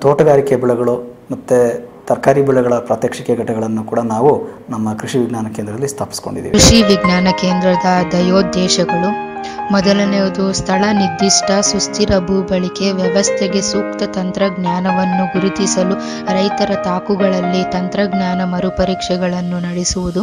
ತೋಟಗಾರಿಕೆ ಬೆಳೆಗಳು ಮತ್ತು ತರಕಾರಿ ಬೆಳೆಗಳ ಪ್ರಾತ್ಯಕ್ಷಿಕೆ ಘಟಕಗಳನ್ನು ಕೂಡ ನಾವು ನಮ್ಮ ಕೃಷಿ ವಿಜ್ಞಾನ ಕೇಂದ್ರದಲ್ಲಿ ಸ್ಥಾಪಿಸ್ಕೊಂಡಿದ್ದೀವಿ. ಕೃಷಿ ವಿಜ್ಞಾನ ಕೇಂದ್ರದ ಧ್ಯೇಯೋದ್ದೇಶಗಳು: ಮೊದಲನೆಯದು ಸ್ಥಳ ನಿರ್ದಿಷ್ಟ ಸುಸ್ಥಿರ ಭೂಬಳಕೆ ವ್ಯವಸ್ಥೆಗೆ ಸೂಕ್ತ ತಂತ್ರಜ್ಞಾನವನ್ನು ಗುರುತಿಸಲು ರೈತರ ತಾಕುಗಳಲ್ಲಿ ತಂತ್ರಜ್ಞಾನ ಮರುಪರೀಕ್ಷೆಗಳನ್ನು ನಡೆಸುವುದು.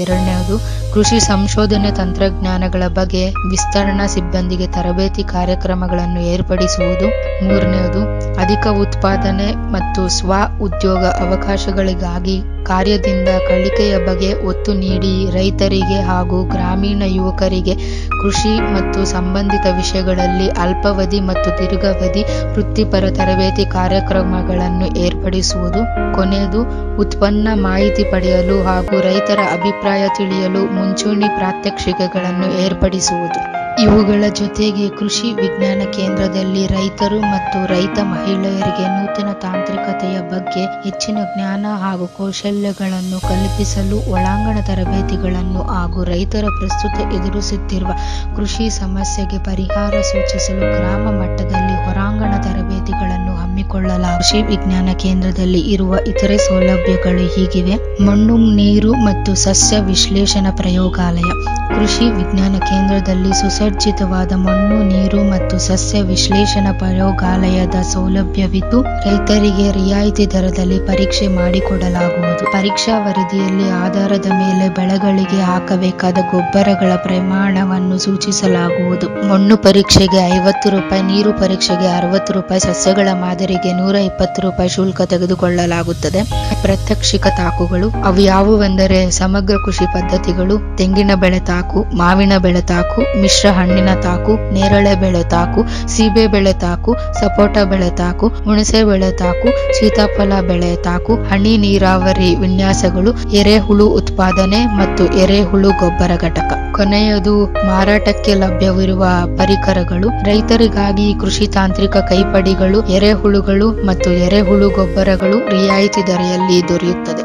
ಎರಡನೆಯದು ಕೃಷಿ ಸಂಶೋಧನೆ ತಂತ್ರಜ್ಞಾನಗಳ ಬಗ್ಗೆ ವಿಸ್ತರಣಾ ಸಿಬ್ಬಂದಿಗೆ ತರಬೇತಿ ಕಾರ್ಯಕ್ರಮಗಳನ್ನು ಏರ್ಪಡಿಸುವುದು. ಮೂರನೆಯದು ಅಧಿಕ ಉತ್ಪಾದನೆ ಮತ್ತು ಸ್ವ ಉದ್ಯೋಗ ಅವಕಾಶಗಳಿಗಾಗಿ ಕಾರ್ಯದಿಂದ ಕಲಿಕೆಯ ಬಗ್ಗೆ ಒತ್ತು ನೀಡಿ ರೈತರಿಗೆ ಹಾಗೂ ಗ್ರಾಮೀಣ ಯುವಕರಿಗೆ ಕೃಷಿ ಮತ್ತು ಸಂಬಂಧಿತ ವಿಷಯಗಳಲ್ಲಿ ಅಲ್ಪಾವಧಿ ಮತ್ತು ದೀರ್ಘಾವಧಿ ವೃತ್ತಿಪರ ತರಬೇತಿ ಕಾರ್ಯಕ್ರಮಗಳನ್ನು ಏರ್ಪಡಿಸುವುದು. ಕೊನೆಯದು ಉತ್ಪನ್ನ ಮಾಹಿತಿ ಪಡೆಯಲು ಹಾಗೂ ರೈತರ ಅಭಿಪ್ರಾಯ ತಿಳಿಯಲು ಮುಂಚೂಣಿ ಪ್ರಾತ್ಯಕ್ಷಿಕೆಗಳನ್ನು ಏರ್ಪಡಿಸುವುದು. ಇವುಗಳ ಜೊತೆಗೆ ಕೃಷಿ ವಿಜ್ಞಾನ ಕೇಂದ್ರದಲ್ಲಿ ರೈತರು ಮತ್ತು ರೈತ ಮಹಿಳೆಯರಿಗೆ ನೂತನ ತಾಂತ್ರಿಕತೆಯ ಬಗ್ಗೆ ಹೆಚ್ಚಿನ ಜ್ಞಾನ ಹಾಗೂ ಕೌಶಲ್ಯಗಳನ್ನು ಕಲ್ಪಿಸಲು ಒಳಾಂಗಣ ತರಬೇತಿಗಳನ್ನು ಹಾಗೂ ರೈತರ ಪ್ರಸ್ತುತ ಎದುರಿಸುತ್ತಿರುವ ಕೃಷಿ ಸಮಸ್ಯೆಗೆ ಪರಿಹಾರ ಸೂಚಿಸಲು ಗ್ರಾಮ ಮಟ್ಟದಲ್ಲಿ ಹೊರಾಂಗಣ ತರಬೇತಿಗಳನ್ನು ಹಮ್ಮಿಕೊಳ್ಳಲಾಗಿದೆ. ಕೃಷಿ ವಿಜ್ಞಾನ ಕೇಂದ್ರದಲ್ಲಿ ಇರುವ ಇತರೆ ಸೌಲಭ್ಯಗಳು ಹೀಗಿವೆ: ಮಣ್ಣು, ನೀರು ಮತ್ತು ಸಸ್ಯ ವಿಶ್ಲೇಷಣಾ ಪ್ರಯೋಗಾಲಯ. ಕೃಷಿ ವಿಜ್ಞಾನ ಕೇಂದ್ರದಲ್ಲಿ ಸುಸಜ್ಜಿತವಾದ ಮಣ್ಣು, ನೀರು ಮತ್ತು ಸಸ್ಯ ವಿಶ್ಲೇಷಣಾ ಪ್ರಯೋಗಾಲಯದ ಸೌಲಭ್ಯವಿದ್ದು ರೈತರಿಗೆ ರಿಯಾಯಿತಿ ದರದಲ್ಲಿ ಪರೀಕ್ಷೆ ಮಾಡಿಕೊಡಲಾಗುವುದು. ಪರೀಕ್ಷಾ ವರದಿಯಲ್ಲಿ ಆಧಾರದ ಮೇಲೆ ಬೆಳೆಗಳಿಗೆ ಹಾಕಬೇಕಾದ ಗೊಬ್ಬರಗಳ ಪ್ರಮಾಣವನ್ನು ಸೂಚಿಸಲಾಗುವುದು. ಮಣ್ಣು ಪರೀಕ್ಷೆಗೆ ₹50, ನೀರು ಪರೀಕ್ಷೆಗೆ ₹60, ಸಸ್ಯಗಳ ಮಾದರಿಗೆ ₹120 ಶುಲ್ಕ ತೆಗೆದುಕೊಳ್ಳಲಾಗುತ್ತದೆ. ಪ್ರಾತ್ಯಕ್ಷಿಕ ತಾಕುಗಳು ಅವು ಯಾವುವೆಂದರೆ ಸಮಗ್ರ ಕೃಷಿ ಪದ್ಧತಿಗಳು, ತೆಂಗಿನ ಬೆಳೆ ತಾಕು, ಮಾವಿನ ಬೆಳೆ ತಾಕು, ಮಿಶ್ರ ಹಣ್ಣಿನ ತಾಕು, ನೇರಳೆ ಬೆಳೆ ತಾಕು, ಸೀಬೆ ಬೆಳೆ ತಾಕು, ಸಪೋಟ ಬೆಳೆ ತಾಕು, ಹುಣಸೆ ಬೆಳೆ ತಾಕು, ಸೀತಾಫಲ ಬೆಳೆ ತಾಕು, ಹನಿ ನೀರಾವರಿ ವಿನ್ಯಾಸಗಳು, ಎರೆಹುಳು ಉತ್ಪಾದನೆ ಮತ್ತು ಎರೆಹುಳು ಗೊಬ್ಬರ ಘಟಕ. ಕೊನೆಯದು ಮಾರಾಟಕ್ಕೆ ಲಭ್ಯವಿರುವ ಪರಿಕರಗಳು. ರೈತರಿಗಾಗಿ ಕೃಷಿ ತಾಂತ್ರಿಕ ಕೈಪಡಿಗಳು, ಎರೆಹುಳುಗಳು ಮತ್ತು ಎರೆಹುಳು ಗೊಬ್ಬರಗಳು ರಿಯಾಯಿತಿ ದರದಲ್ಲಿ ದೊರೆಯುತ್ತದೆ.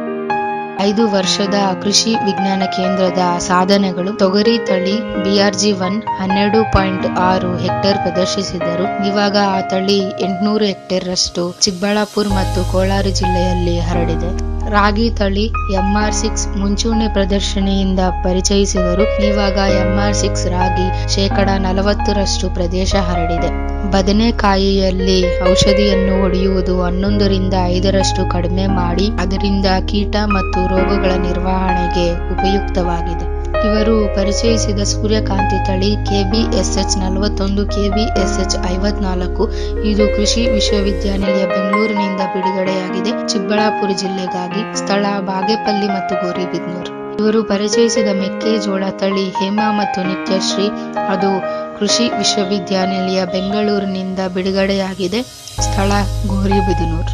5 ವರ್ಷದ ಕೃಷಿ ವಿಜ್ಞಾನ ಕೇಂದ್ರದ ಸಾಧನೆಗಳು: ತೊಗರಿ ತಳಿ BRG1 12.6 ಹೆಕ್ಟೇರ್ ಪ್ರದರ್ಶಿಸಿದರು. ಇವಾಗ ಆ ತಳಿ 800 ಹೆಕ್ಟೇರ್ ರಷ್ಟು ಚಿಕ್ಕಬಳ್ಳಾಪುರ ಮತ್ತು ಕೋಲಾರ ಜಿಲ್ಲೆಯಲ್ಲಿ ಹರಡಿದೆ. ರಾಗಿ ತಳಿ MR6 ಮುಂಚೂಣಿ ಪ್ರದರ್ಶನಿಯಿಂದ ಪರಿಚಯಿಸಿದರು. ಇವಾಗ MR6 ರಾಗಿ 40% ಪ್ರದೇಶ ಹರಡಿದೆ. ಬದನೆಕಾಯಿಯಲ್ಲಿ ಔಷಧಿಯನ್ನು ಹೊಡೆಯುವುದು 11 ರಿಂದ 5% ಕಡಿಮೆ ಮಾಡಿ ಅದರಿಂದ ಕೀಟ ಮತ್ತು ರೋಗಗಳ ನಿರ್ವಹಣೆಗೆ ಉಪಯುಕ್ತವಾಗಿದೆ. ಇವರು ಪರಿಚಯಿಸಿದ ಸೂರ್ಯಕಾಂತಿ ತಳಿ KBSH 41, KBSH 54 ಇದು ಕೃಷಿ ವಿಶ್ವವಿದ್ಯಾನಿಲಯ ಬೆಂಗಳೂರಿನಿಂದ ಬಿಡುಗಡೆಯಾಗಿದೆ. ಚಿಕ್ಕಬಳ್ಳಾಪುರ ಜಿಲ್ಲೆಗಾಗಿ. ಸ್ಥಳ ಬಾಗೇಪಲ್ಲಿ ಮತ್ತು ಗೌರಿಬಿದನೂರು. ಇವರು ಪರಿಚಯಿಸಿದ ಮೆಕ್ಕೆಜೋಳ ತಳಿ ಹೇಮ ಮತ್ತು ನಿತ್ಯಶ್ರೀ ಅದು ಕೃಷಿ ವಿಶ್ವವಿದ್ಯಾನಿಲಯ ಬೆಂಗಳೂರಿನಿಂದ ಬಿಡುಗಡೆಯಾಗಿದೆ. ಸ್ಥಳ ಗೌರಿಬಿದನೂರು.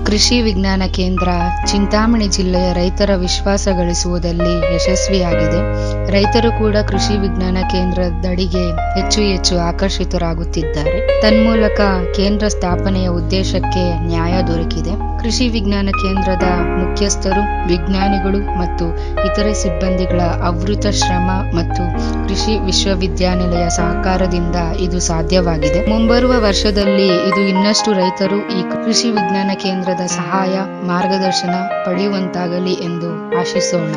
ಕೃಷಿ ವಿಜ್ಞಾನ ಕೇಂದ್ರ ಚಿಂತಾಮಣಿ ಜಿಲ್ಲೆಯ ರೈತರ ವಿಶ್ವಾಸ ಗಳಿಸುವುದಲ್ಲಿ ಯಶಸ್ವಿಯಾಗಿದೆ. ರೈತರು ಕೂಡ ಕೃಷಿ ವಿಜ್ಞಾನ ಕೇಂದ್ರದಡಿಗೆ ಹೆಚ್ಚು ಆಕರ್ಷಿತರಾಗುತ್ತಿದ್ದಾರೆ. ತನ್ಮೂಲಕ ಕೇಂದ್ರ ಸ್ಥಾಪನೆಯ ಉದ್ದೇಶಕ್ಕೆ ನ್ಯಾಯ ದೊರಕಿದೆ. ಕೃಷಿ ವಿಜ್ಞಾನ ಕೇಂದ್ರದ ಮುಖ್ಯಸ್ಥರು, ವಿಜ್ಞಾನಿಗಳು ಮತ್ತು ಇತರೆ ಸಿಬ್ಬಂದಿಗಳ ಅವಿರತ ಶ್ರಮ ಮತ್ತು ಕೃಷಿ ವಿಶ್ವವಿದ್ಯಾನಿಲಯ ಸಹಕಾರದಿಂದ ಇದು ಸಾಧ್ಯವಾಗಿದೆ. ಮುಂಬರುವ ವರ್ಷದಲ್ಲಿ ಇದು ಇನ್ನಷ್ಟು ರೈತರು ಈ ಕೃಷಿ ವಿಜ್ಞಾನ ಕೇಂದ್ರದ ಸಹಾಯ ಮಾರ್ಗದರ್ಶನ ಪಡೆಯುವಂತಾಗಲಿ ಎಂದು ಆಶಿಸೋಣ.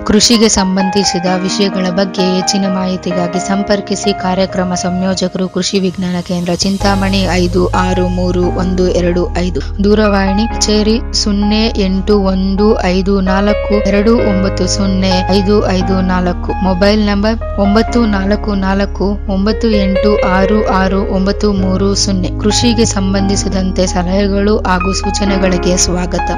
ಕೃಷಿಗೆ ಸಂಬಂಧಿಸಿದ ವಿಷಯಗಳ ಬಗ್ಗೆ ಹೆಚ್ಚಿನ ಮಾಹಿತಿಗಾಗಿ ಸಂಪರ್ಕಿಸಿ. ಕಾರ್ಯಕ್ರಮ ಸಂಯೋಜಕರು ಕೃಷಿ ವಿಜ್ಞಾನ ಕೇಂದ್ರ ಚಿಂತಾಮಣಿ 563125. ದೂರವಾಣಿ ಕಚೇರಿ 081542905554. Mobile number 9449866930. ಕೃಷಿಗೆ ಸಂಬಂಧಿಸಿದಂತೆ ಸಲಹೆಗಳು ಹಾಗೂ ಸೂಚನೆಗಳಿಗೆ ಸ್ವಾಗತ.